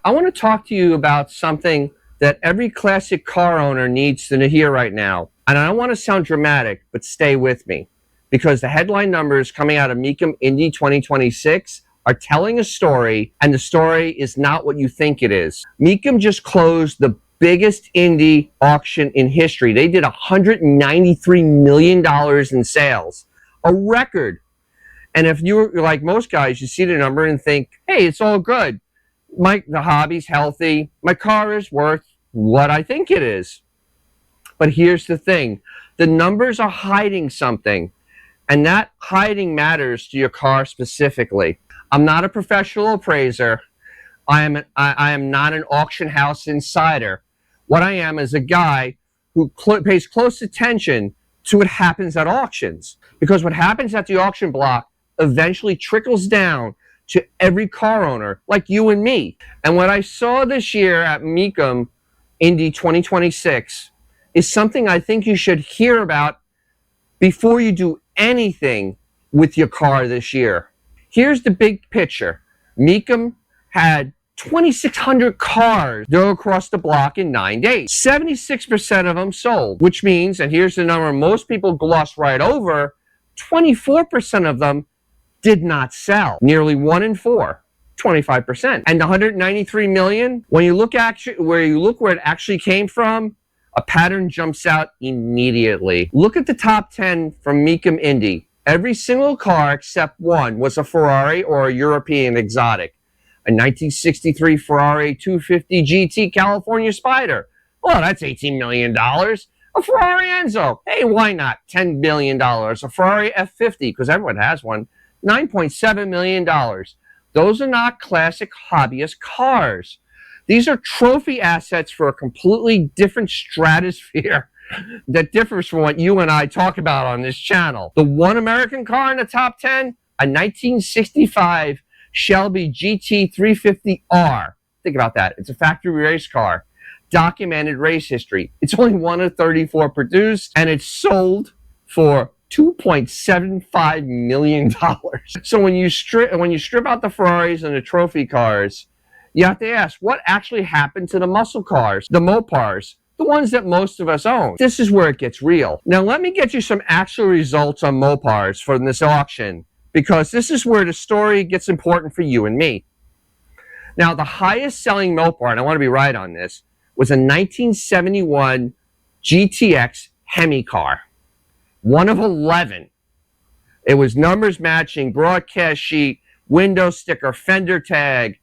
I want to talk to you about something that every classic car owner needs to hear right now. And I don't want to sound dramatic, but stay with me, because the headline numbers coming out of Mecum Indy 2026 are telling a story, and the story is not what you think it is. Mecum just closed the biggest Indy auction in history. They did $193 million in sales, a record. And if you're like most guys, you see the number and think, hey, it's all good. The hobby's healthy. My car is worth what I think it is. But here's the thing. The numbers are hiding something, and that hiding matters to your car specifically. I'm not a professional appraiser. I am not an auction house insider. What I am is a guy who pays close attention to what happens at auctions. Because what happens at the auction block eventually trickles down to every car owner like you and me. And what I saw this year at Mecum Indy 2026 is something I think you should hear about before you do anything with your car this year. Here's the big picture. Mecum had 2,600 cars go across the block in 9 days. 76% of them sold, which means, and here's the number most people gloss right over, 24% of them did not sell. Nearly 1 in 4, 25%. And the 193 million, when you look where it actually came from, a pattern jumps out immediately. Look at the top 10 from Mecum Indy. Every single car except one was a Ferrari or a European exotic. A 1963 Ferrari 250 GT California Spider. Well, that's $18 million. A Ferrari Enzo. Hey, why not? $10 billion. A Ferrari F50, because everyone has one. $9.7 million. Those are not classic hobbyist cars. These are trophy assets for a completely different stratosphere that differs from what you and I talk about on this channel. The one American car in the top 10, a 1965 Shelby GT 350R. Think about that. It's a factory race car. Documented race history. It's only one of 34 produced, and it's sold for $2.75 million. So when you strip out the Ferraris and the trophy cars, you have to ask, what actually happened to the muscle cars, the Mopars, the ones that most of us own? This is where it gets real. Now let me get you some actual results on Mopars from this auction, because this is where the story gets important for you and me. Now the highest selling Mopar, and I want to be right on this, was a 1971 GTX Hemi car. One of 11. It was numbers matching, broadcast sheet, window sticker, fender tag,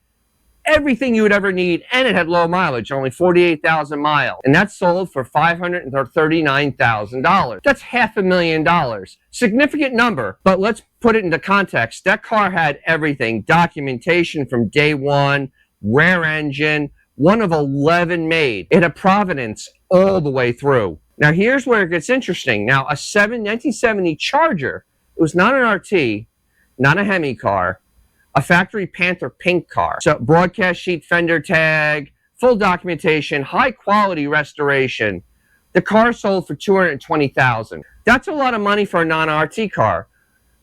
everything you would ever need, and it had low mileage, only 48,000 miles. And that sold for $539,000. That's $500,000. Significant number, but let's put it into context. That car had everything, documentation from day one, rare engine, one of 11 made. It had provenance all the way through. Now here's where it gets interesting. Now a 1970 Charger, it was not an RT, not a Hemi car, a factory Panther pink car. So broadcast sheet, fender tag, full documentation, high quality restoration. The car sold for $220,000. That's a lot of money for a non-RT car.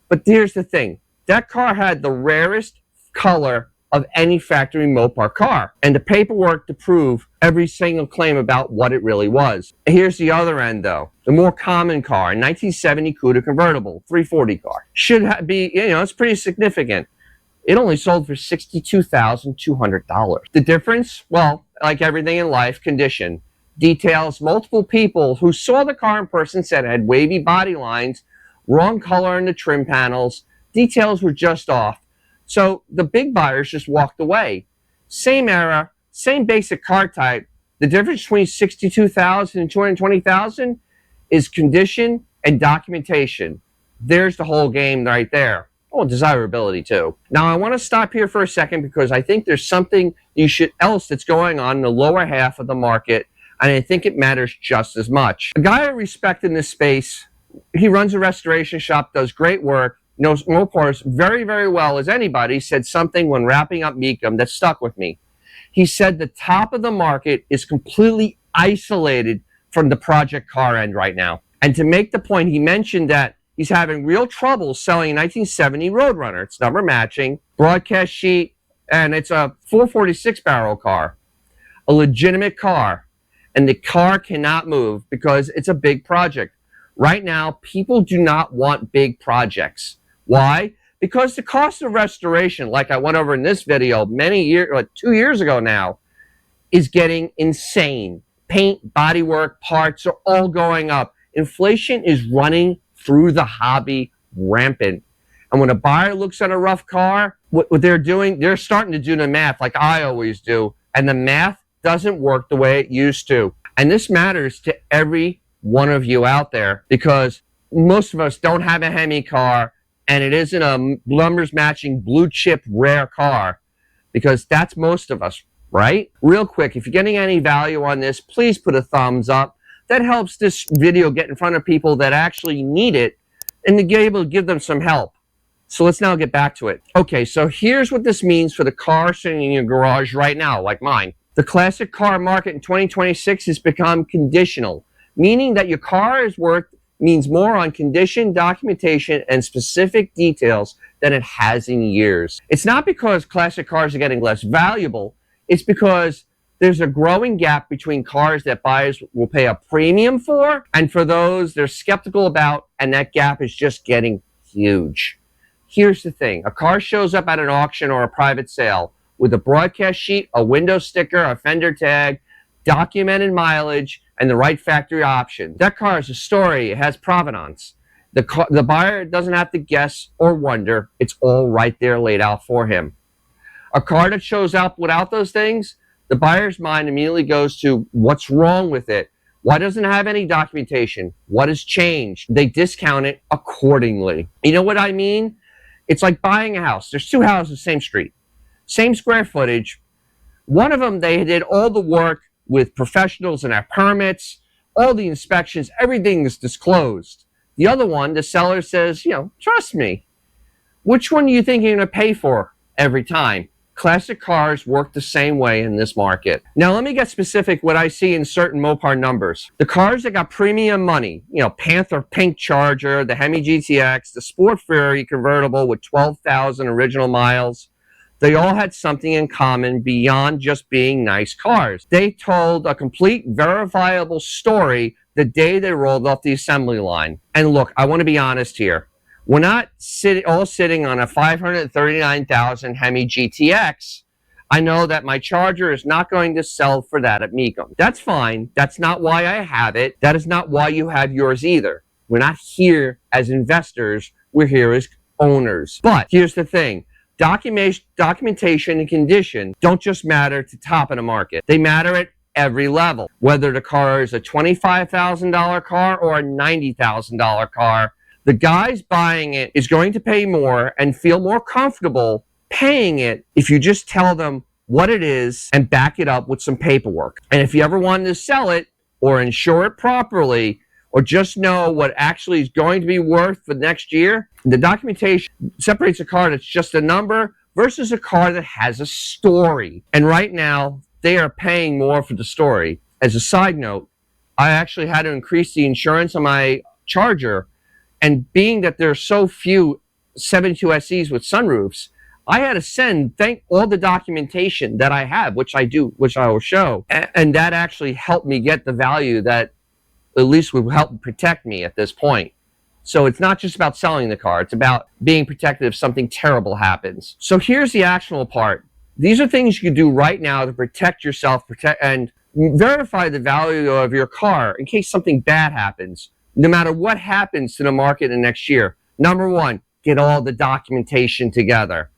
But here's the thing. That car had the rarest color of any factory Mopar car, and the paperwork to prove every single claim about what it really was. Here's the other end though. The more common car, a 1970 Cuda convertible, 340 car. Should be, it's pretty significant. It only sold for $62,200. The difference? Well, like everything in life, condition. Details, multiple people who saw the car in person said it had wavy body lines, wrong color in the trim panels, details were just off. So the big buyers just walked away. Same era, same basic car type. The difference between $62,000 and $220,000 is condition and documentation. There's the whole game right there. Oh, desirability too. Now I want to stop here for a second because I think there's something else that's going on in the lower half of the market, and I think it matters just as much. A guy I respect in this space, he runs a restoration shop, does great work, knows Mopars very, very well as anybody, said something when wrapping up Mecum that stuck with me. He said the top of the market is completely isolated from the project car end right now. And to make the point, he mentioned that he's having real trouble selling a 1970 Roadrunner. It's number matching, broadcast sheet, and it's a 446 barrel car, a legitimate car, and the car cannot move because it's a big project. Right now, people do not want big projects. Why? Because the cost of restoration, like I went over in this video many years, like 2 years ago now, is getting insane. Paint, bodywork, parts are all going up. Inflation is running through the hobby rampant. And when a buyer looks at a rough car, what they're doing, they're starting to do the math like I always do. And the math doesn't work the way it used to. And this matters to every one of you out there because most of us don't have a Hemi car and it isn't a numbers matching blue chip rare car because that's most of us, right? Real quick, if you're getting any value on this, please put a thumbs up. That helps this video get in front of people that actually need it and to be able to give them some help. So let's now get back to it. Okay, so here's what this means for the car sitting in your garage right now, like mine. The classic car market in 2026 has become conditional, meaning that your car is worth means more on condition, documentation, and specific details than it has in years. It's not because classic cars are getting less valuable, it's because there's a growing gap between cars that buyers will pay a premium for and for those they're skeptical about, and that gap is just getting huge. Here's the thing. A car shows up at an auction or a private sale with a broadcast sheet, a window sticker, a fender tag, documented mileage, and the right factory option. That car is a story. It has provenance. The buyer doesn't have to guess or wonder. It's all right there laid out for him. A car that shows up without those things, the buyer's mind immediately goes to what's wrong with it. Why doesn't it have any documentation? What has changed? They discount it accordingly. You know what I mean? It's like buying a house. There's two houses, same street, same square footage. One of them, they did all the work with professionals and have permits, all the inspections, everything is disclosed. The other one, the seller says, trust me. Which one do you think you're going to pay for every time? Classic cars work the same way in this market. Now, let me get specific what I see in certain Mopar numbers. The cars that got premium money, Panther Pink Charger, the Hemi GTX, the Sport Fury convertible with 12,000 original miles, they all had something in common beyond just being nice cars. They told a complete, verifiable story the day they rolled off the assembly line. And look, I want to be honest here. We're not all sitting on a 539,000 Hemi GTX. I know that my Charger is not going to sell for that at Mecum. That's fine. That's not why I have it. That is not why you have yours either. We're not here as investors. We're here as owners. But here's the thing. Documentation and condition don't just matter to top of the market. They matter at every level. Whether the car is a $25,000 car or a $90,000 car, the guys buying it is going to pay more and feel more comfortable paying it if you just tell them what it is and back it up with some paperwork. And if you ever wanted to sell it or insure it properly or just know what actually is going to be worth for next year, the documentation separates a car that's just a number versus a car that has a story. And right now, they are paying more for the story. As a side note, I actually had to increase the insurance on my Charger. And being that there are so few 72 SEs with sunroofs, I had to thank all the documentation that I have, which I will show. And that actually helped me get the value that at least would help protect me at this point. So it's not just about selling the car. It's about being protected if something terrible happens. So here's the actionable part. These are things you can do right now to protect yourself and verify the value of your car in case something bad happens. No matter what happens to the market in the next year. Number one, get all the documentation together.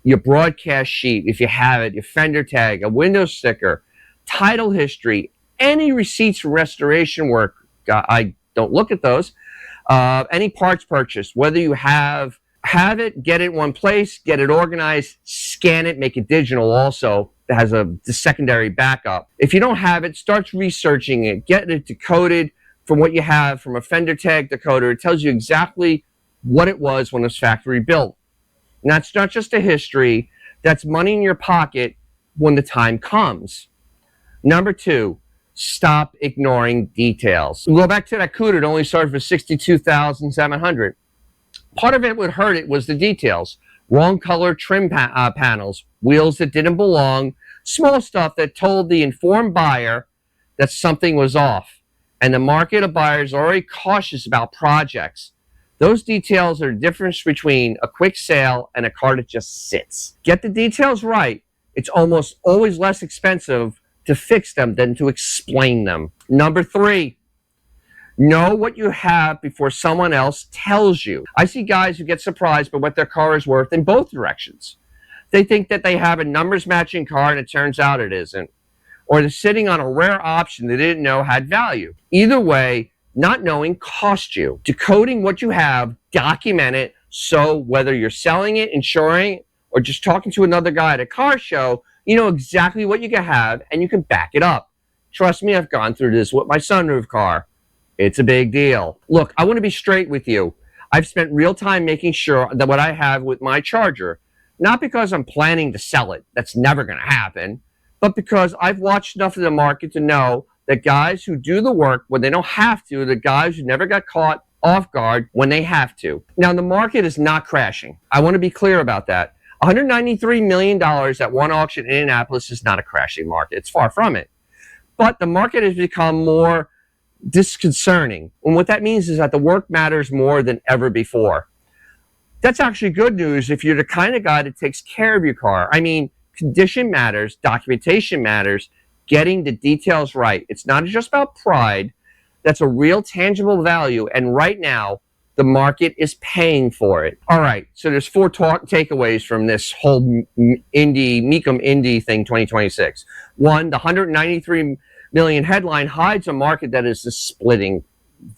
Your broadcast sheet, if you have it, your fender tag, a window sticker, title history, any receipts from restoration work. I don't look at those. Any parts purchased, whether you have it, get it in one place, get it organized, scan it, make it digital also. That has the secondary backup. If you don't have it, start researching it, get it decoded from what you have from a fender tag decoder. It tells you exactly what it was when it was factory built. And that's not just a history. That's money in your pocket when the time comes. Number two, stop ignoring details. We'll go back to that Cuda. It only sold for $62,700. Part of it would hurt it was the details. wrong color trim panels, wheels that didn't belong, small stuff that told the informed buyer that something was off. And the market of buyers are already cautious about projects. Those details are the difference between a quick sale and a car that just sits. Get the details right. It's almost always less expensive to fix them than to explain them. Number 3, know what you have before someone else tells you. I see guys who get surprised by what their car is worth in both directions. They think that they have a numbers matching car and it turns out it isn't. Or they're sitting on a rare option they didn't know had value. Either way, not knowing costs you. Decoding what you have, document it, so whether you're selling it, insuring it, or just talking to another guy at a car show, you know exactly what you can have and you can back it up. Trust me, I've gone through this with my sunroof car. It's a big deal. Look, I want to be straight with you. I've spent real time making sure that what I have with my Charger, not because I'm planning to sell it, that's never going to happen, but because I've watched enough of the market to know that guys who do the work when they don't have to are the guys who never got caught off guard when they have to. Now, the market is not crashing. I want to be clear about that. $193 million at one auction in Indianapolis is not a crashing market. It's far from it. But the market has become more disconcerting. And what that means is that the work matters more than ever before. That's actually good news if you're the kind of guy that takes care of your car. I mean, condition matters, documentation matters, getting the details right. It's not just about pride. That's a real tangible value. And right now, the market is paying for it. All right, so there's 4 takeaways from this whole Mecum Indy thing 2026. 1, the 193 million headline hides a market that is just splitting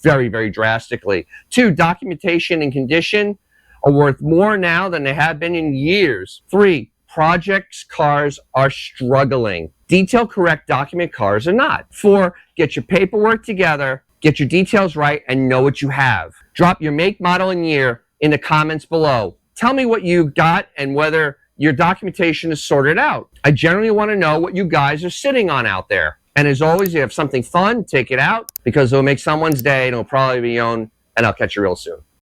very, very drastically. 2, documentation and condition are worth more now than they have been in years. 3, projects cars are struggling. Detail correct document cars are not. 4, get your paperwork together, get your details right, and know what you have. Drop your make, model, and year in the comments below. Tell me what you got and whether your documentation is sorted out. I generally want to know what you guys are sitting on out there. And as always, you have something fun, take it out, because it'll make someone's day and it'll probably be your own, and I'll catch you real soon.